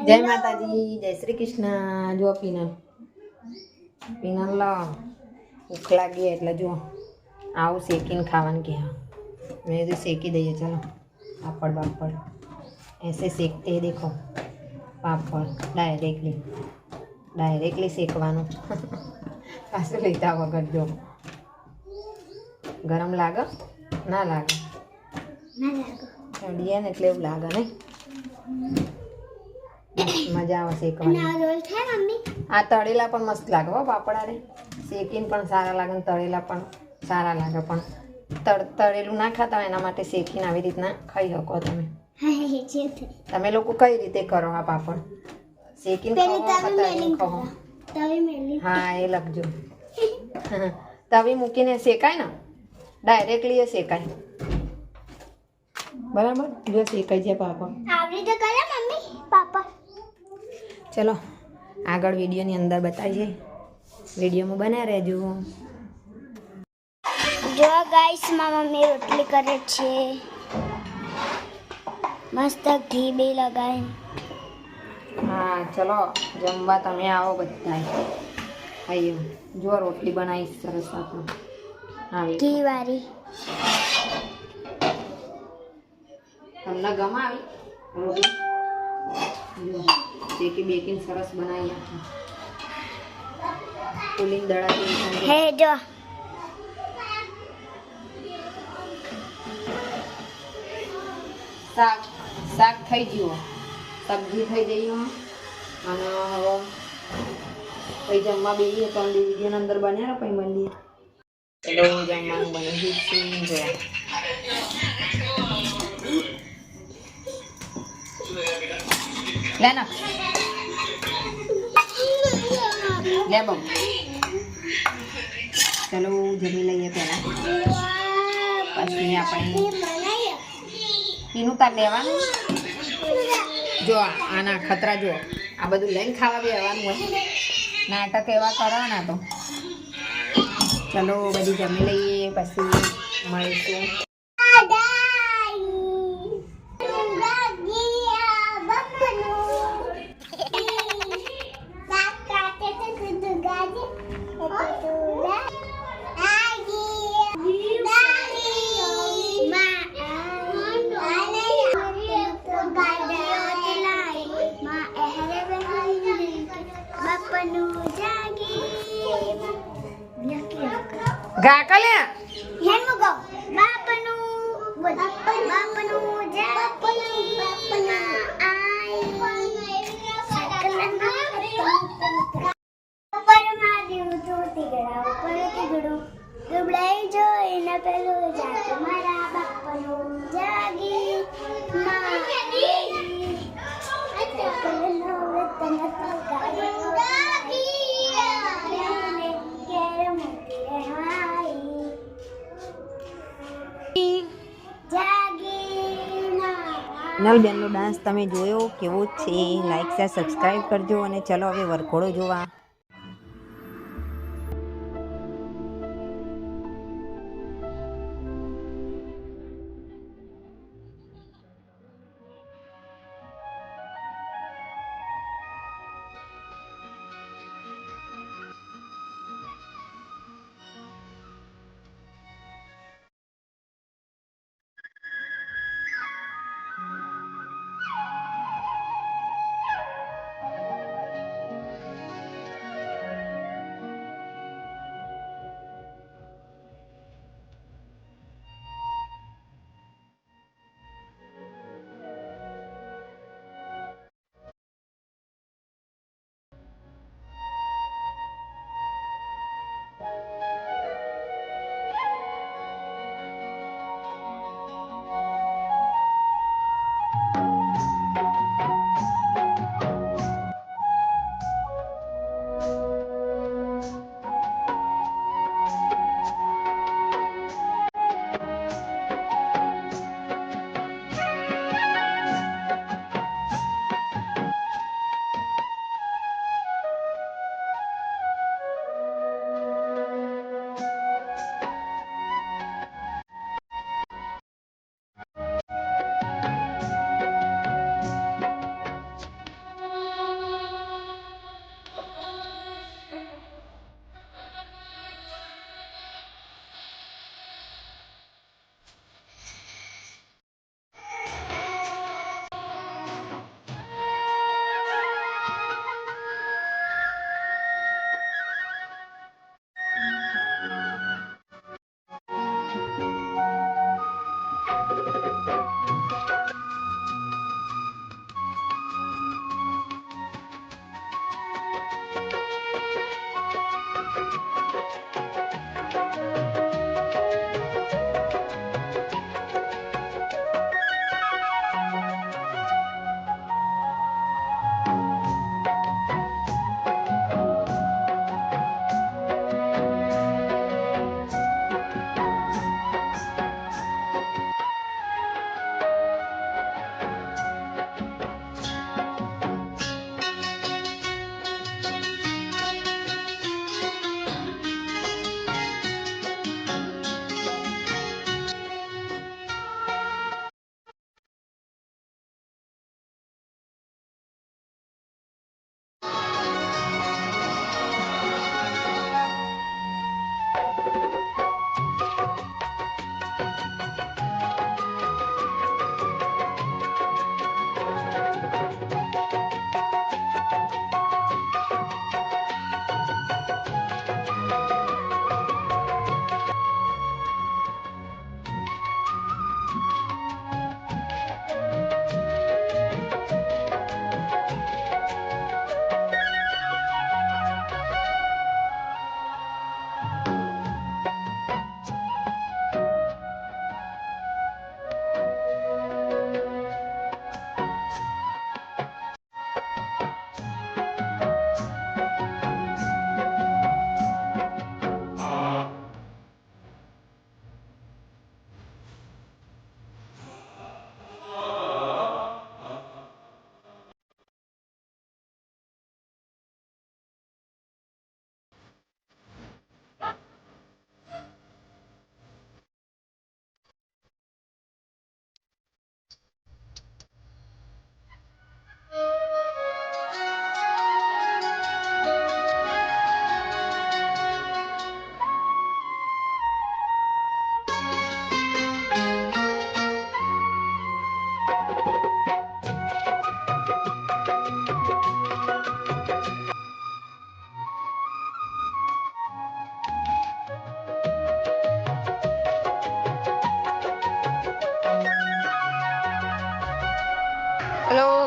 જય માતાજી, જય શ્રી કૃષ્ણ। જો પીનલ લો ભૂખ લાગી એટલે જો આવું શેકીને ખાવાનું કે મેં तो सेकी दઈએ। चलो पापड़ पापड़ ऐसे सेकते हैं, देखो पापड़ डायरेक्टली सेकવાનું પાછું લીધા વગર જો ગરમ લાગે ના લાગે ઠંડીએ ને એટલે એવું લાગે નહીં મજા આવે શેકવાની। આ તળેલા પણ મસ્ત લાગે હો પાપડા રે શેકીને પણ સારા લાગે ને તળેલા પણ સારા લાગે પણ તળેલું ના ખાતા હોય એના માટે શેકીને આવી રીતના ખાઈ શકો તમે। તમે લોકો કઈ રીતે કરો આ પાપડ શેકીને ખાઓ કે તળીને ખાઓ? હા એ લખજો તવી મૂકીને શેકાય ને ડાયરેક્ટલી એ શેકાય બરાબર જો શેકાઈ જાય પાપડ આવડી તો કરે મમ્મી પાપડ। ચલો આગળ વિડીયોની અંદર બતાવીએ વિડીયોમાં બન્યા રહેજો। જો ગાઈસ માં મમ્મી રોટલી કરે છે મસ્ત ઘી બે લગાવી। હા ચલો જમવા તમે આવો બધા આયો જો રોટલી બનાવી સરસ આપણે આવી ઘી વાળી તમને ગમે આવી રોટલી જો શેકી બેકીને સરસ બનાવી નાખી પુલિંગ દળાતી હે જો શાક થઈ ગયું સબ્જી થઈ ગઈ અને હવે પછી જમવા બેસીએ તો વિડીયોની અંદર બન્યા પછી મળીએ। ચલો જમવાનું બની ગયું છે લે ના લે બમ ચલો જમી લઈએ પહેલા પછી આપણે એનું તાર લેવાનું જો આના ખતરા જો આ બધું લઈને ખાવા બેવાનું હોય નાટક એવા કરવાના તો ચલો બધી જમી લઈએ પછી મળીશું। ગાકલે હેમુ ગો બાપનું બાપનું જા બાપના આઈ ઉપર મારી ઉઠતી ગડા ઉપર તીગડું દુબળાઈ જોઈને પેલો જાત મારા બાપનું જાગી માં કલનો વતન તો ગાડી નલબેનનો ડાન્સ તમે જોયો કેવો છે લાઈક શેર સબસ્ક્રાઈબ કરજો અને ચલો હવે વરઘોડો જોવા।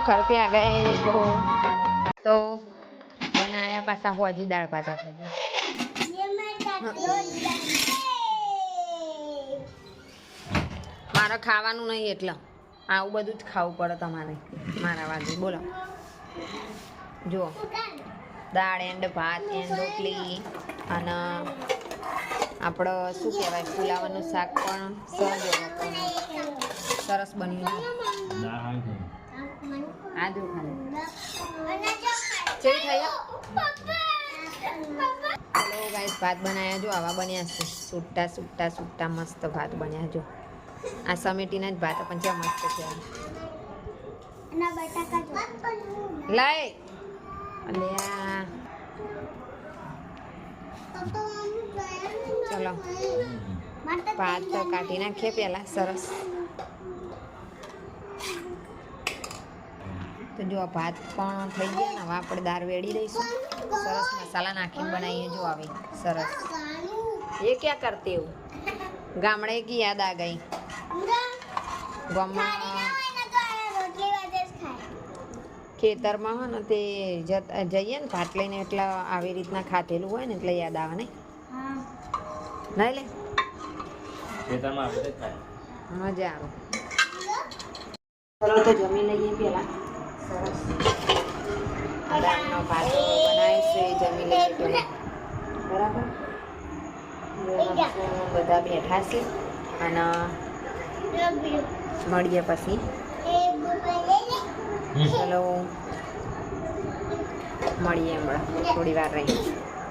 घर पे आ गए तो बनाया पासा होजी दाल भात ये मैं મારે ખાવાનું નહીં એટલે આવું બધું જ ખાવું પડે તમારે મારા વાગે બોલો જુઓ દાળ એન્ડ ભાત એન્ડ રોટલી અને આપણો શું કહેવાય ફુલાવાનું શાક પણ સરસ બન્યું આ જો ખાલી ચેવી થઈ ચલો ગાઈસ ભાત બનાવ્યા જો આવા બન્યા છે છૂટા છૂટા છૂટા મસ્ત ભાત બન્યા જો આ સમેટીના જ ભાત પણ જ્યાં મસ્ત છે ના બટાકા લાય અલ્યા ચલો ભાત તો કાઢી નાખીએ પહેલા સરસ તો જો આ ભાત પણ થઈ ગયા ને હવે આપણે દાળ વેડી દઈશું સરસ મસાલા નાખીને બનાવીએ જો આવી સરસ એ ક્યાં કરતી એવું ગામડે કી યાદ આ ગઈ ગામમાં ખેતરમાં હોય ને તે જઈએ ને ભાત લઈને એટલે આવી રીતના ખાધેલું હોય ને એટલે યાદ આવે ને નહીં લે મજા આવે ચલો તો જમી લઈએ પેલા સરસ દાળનો ભાત બનાવીશું એ જમી લઈએ પેલા બરાબર બધા બેઠા છે અને મળીએ પછી ચલો મળીએ હમણાં થોડી વાર રહી